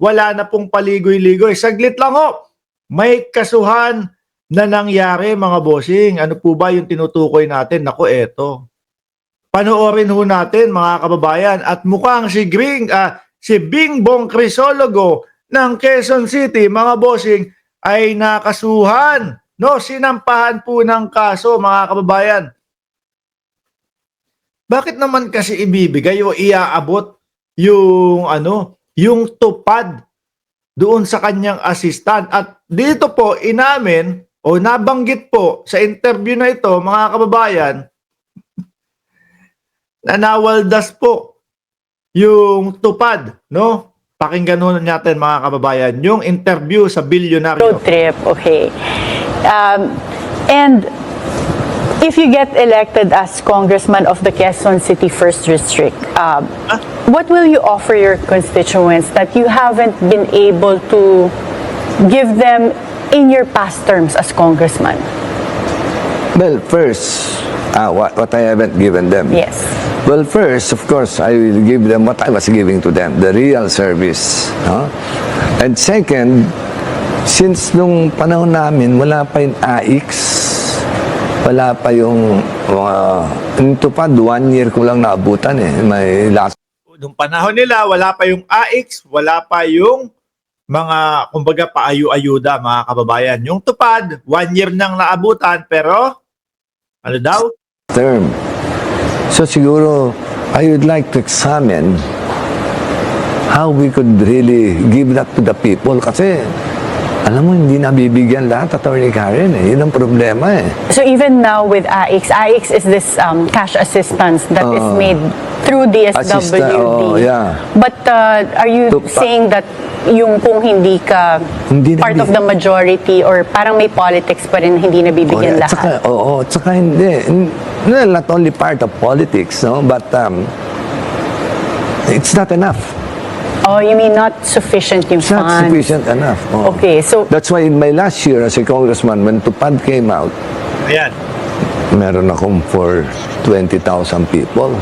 wala na pong paligoy-ligoy. Saglit lang ho, may kasuhan na nangyari mga bossing. Ano po ba yung tinutukoy natin? Naku, eto. Panoorin ho natin mga kababayan at mukhang si Bingbong Crisologo ng Quezon City, mga bossing, ay nakasuhan. No, sinampahan po ng kaso mga kababayan. Bakit naman kasi ibibigay o iaabot yung tupad doon sa kanyang assistant? At dito po inamin o nabanggit po sa interview na ito mga kababayan na nawaldas po yung tupad, no? Pakinggan nun natin mga kababayan yung interview sa bilyonaryo. Road trip, okay. And if you get elected as congressman of the Quezon City 1st District, what will you offer your constituents that you haven't been able to give them in your past terms as congressman? Well, first, what I haven't given them. Yes. Well, first, of course, I will give them what I was giving to them, the real service. No? And second, since nung panahon namin, wala pa yung AIX, wala pa yung tupad, 1 year ko lang naabutan eh. May last. Nung panahon nila, wala pa yung AIX, wala pa yung mga, kumbaga, paayu-ayuda, mga kababayan. Yung tupad, 1 year nang naabutan, pero, ano daw? Term. So siguro, I would like to examine how we could really give that to the people. Kasi, alam mo, hindi nabibigyan lahat, Attorney Karen. Yun ang problema eh. So even now with AIX, AIX is this cash assistance that is made through DSWD. Yeah. But are you saying that yung kung hindi ka part of the majority or parang may politics pa rin, hindi nabibigyan lahat? Tsaka hindi. Not only part of politics, no? But it's not enough. Oh, you mean not sufficient yung It's not funds? sufficient enough. Oh. Okay, so That's why in my last year as a congressman, when Tupad came out, Ayan. meron akong for 20,000 people.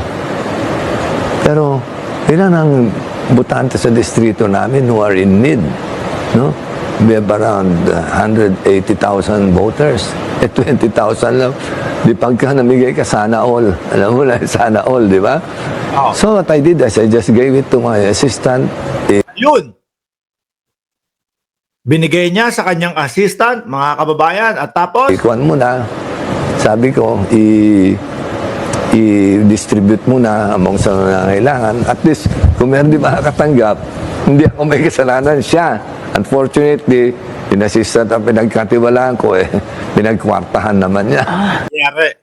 Pero, ilan ang butante sa distrito namin who are in need? No? We have around 180,000 voters. 20,000 lang. Di pagka namigay ka, sana all. Alam mo na, sana all, di ba? Oh. So what I did is I just gave it to my assistant. Yun. Binigay niya sa kanyang assistant, mga kababayan, at tapos, Ikuan mo na. Sabi ko, i-distribute mo na among sa nangangailangan. At least, kung meron di makakatanggap, hindi ako may kasalanan siya. Unfortunately, yung assistant ang pinagkatiwalaan ko pinagkwartahan naman niya. nangyari,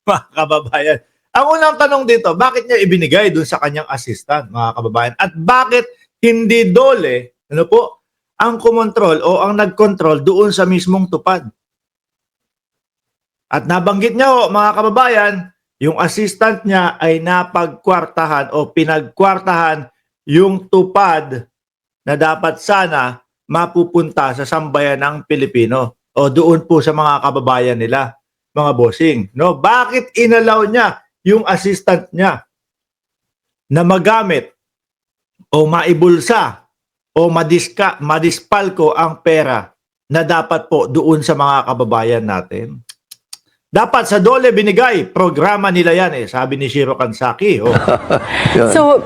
mga kababayan. Ang unang tanong dito, bakit niya ibinigay dun sa kanyang assistant, mga kababayan? At bakit hindi dole, ang kumontrol o ang nagkontrol doon sa mismong tupad? At nabanggit niya mga kababayan, yung assistant niya ay napagkwartahan o pinagkwartahan yung tupad na dapat sana mapupunta sa sambayan ng Pilipino o doon po sa mga kababayan nila, mga bossing. No? Bakit inalaw niya yung assistant niya na magamit o maibulsa o madispalko ang pera na dapat po doon sa mga kababayan natin? Dapat sa dole binigay. Programa nila yan sabi ni Shiro Kansaki. So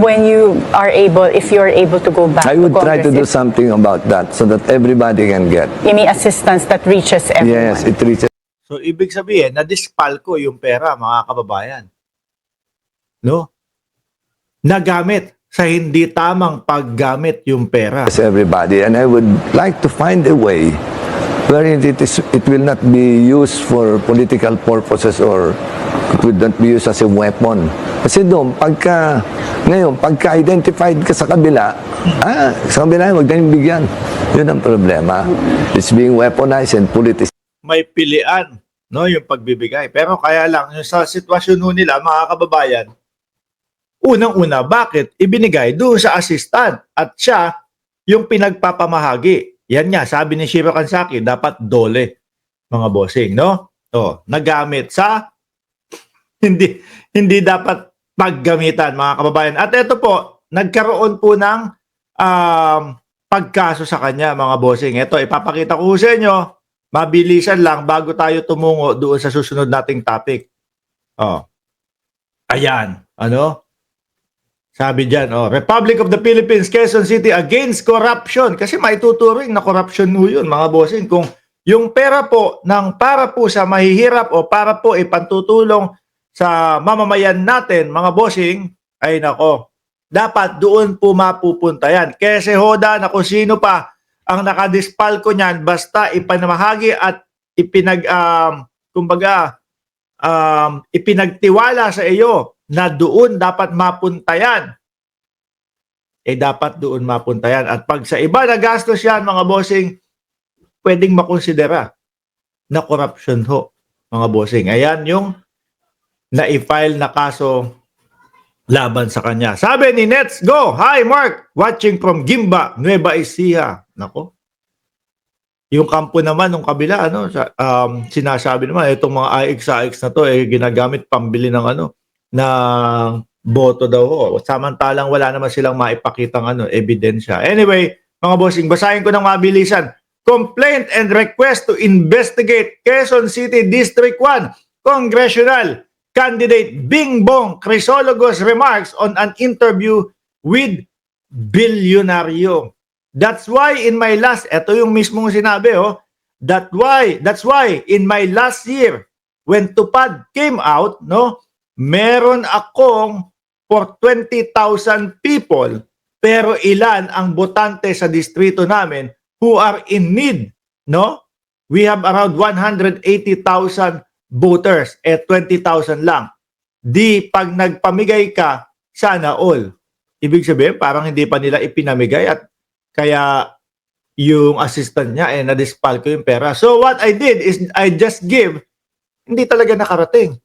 when you are able, if you are able to go back I would to try to do Congress, something about that so that everybody can get. you mean assistance that reaches everyone? Yes, it reaches. So ibig sabihin, na-dispalko yung pera, mga kababayan. No? Nagamit sa hindi tamang paggamit yung pera. Everybody, and I would like to find a way wherein it will not be used for political purposes or it would not be used as a weapon. Kasi doon, pagka-identified ka sa kabila, huwag na yung bigyan. Yun ang problema. It's being weaponized and politicized. May pilian, no, yung pagbibigay. Pero kaya lang, yung sa sitwasyon nila, mga kababayan, unang-una, bakit ibinigay doon sa assistant at siya yung pinagpapamahagi? Yan nga, sabi ni Shiro Kansaki, dapat dole, mga bossing, no? Nagamit sa hindi dapat paggamitan, mga kababayan. At ito po, nagkaroon po ng pagkaso sa kanya, mga bossing. Ito, ipapakita ko sa inyo, mabilisan lang bago tayo tumungo doon sa susunod nating topic. Oh. Ayan, ano? Sabi diyan, Republic of the Philippines, Quezon City against corruption. Kasi maituturing na corruption ho yun, mga bossing. Kung yung pera po ng para po sa mahihirap o para po ipantutulong sa mamamayan natin, mga bossing, ay nako, dapat doon po mapupunta yan. Kasi hoda na kung sino pa ang nakadispal ko niyan, basta ipanamahagi at ipinagtiwala sa iyo na doon dapat mapunta yan. Dapat doon mapunta yan. At pag sa iba na gastos yan, mga bossing, pwedeng makonsidera na corruption ho, mga bossing. Ayan yung na-file na kaso laban sa kanya. Sabi ni Nets Go, "Hi Mark, watching from Gimba, Nueva Ecija." Nako. Yung kampo naman nung kabila, sinasabi naman itong mga AX na to ginagamit pambili ng ng boto daw ho. Samantalang wala naman silang maipakitang ebidensya. Anyway, mga bossing, basahin ko ng mabilisan. Complaint and request to investigate Quezon City District 1 Congressional Candidate Bingbong Crisologo's remarks on an interview with bilyonaryo. That's why in my last, ito yung mismong sinabi, that's why in my last year, when Tupad came out, meron akong for 20,000 people, pero ilan ang botante sa distrito namin who are in need, We have around 180,000 voters, 20,000 lang. Di pag nagpamigay ka, sana all. Ibig sabihin, parang hindi pa nila ipinamigay at kaya yung assistant niya, nadispal ko yung pera. So what I did is I just give, hindi talaga nakarating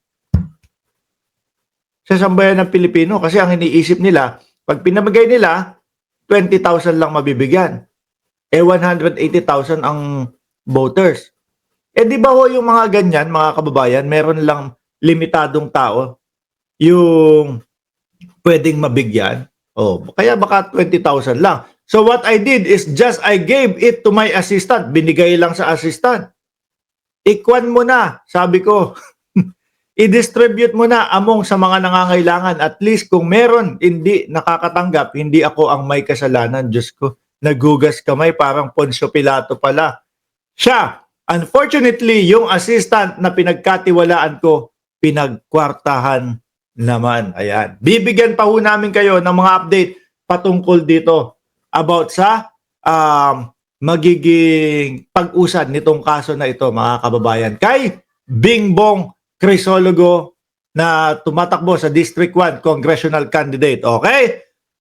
sa sambayan ng Pilipino kasi ang iniisip nila, pag pinamigay nila, 20,000 lang mabibigyan. 180,000 ang voters. Di ba ho yung mga ganyan, mga kababayan, meron lang limitadong tao yung pwedeng mabigyan. Kaya baka 20,000 lang. So what I did is just I gave it to my assistant. Binigay lang sa assistant. Ikwan mo na, sabi ko. I-distribute mo na among sa mga nangangailangan. At least kung meron hindi nakakatanggap, hindi ako ang may kasalanan. Diyos ko, nagugas kamay, parang Poncio Pilato pala. Siya, unfortunately, yung assistant na pinagkatiwalaan ko, pinagkwartahan naman. Ayan. Bibigyan pa ho namin kayo ng mga update patungkol dito about sa magiging pag-usad nitong kaso na ito, mga kababayan. Kay Bingbong Crisologo na tumatakbo sa District 1 Congressional Candidate. Okay?